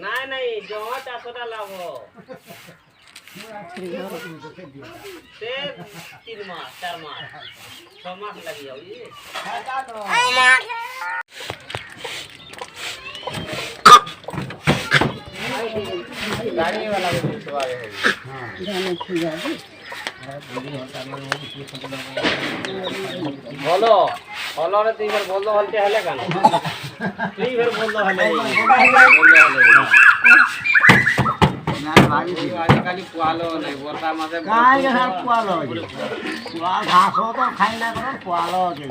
নাই নাই জমা 400টা লাভ से 3 मास 4 मास 6 मास लग जाओ ये गाड़ी वाला भी सवारी है हां जाने की गाड़ी बोलो बोलो रे तीन बार बोल दो हलते हले कान तीन बार बोल दो हले आजिकाली पुआलो नहीं बोलता मासे गाय के साथ पुआलो पुआ घासो तो खाई ना करो पुआलो के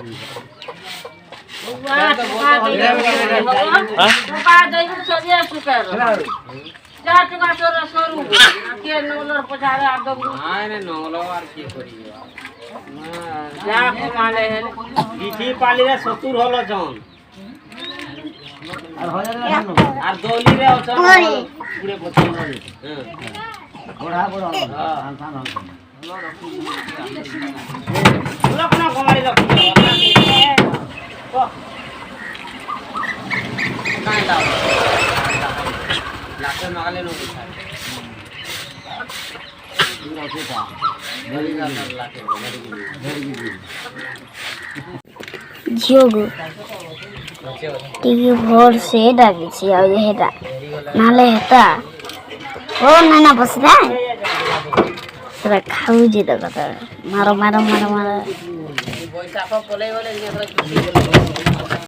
भी पाली 70 हलो जन আর দলিরে অচন পুরে বছর ঘোড়া বড় হানসান হানসান লোক না কমাই লোক নাই লাও লাখে মাগলে নো বিছায় পুরো সেটা ধরি না লাখে ধরি যোগ টিভি ভোর সে ডাকিছি আর হেটা নালে হেটা ও না না বসে না সেটা খাউজি তো কথা মারো মারো মারো মারো বৈশাখ পলাই বলে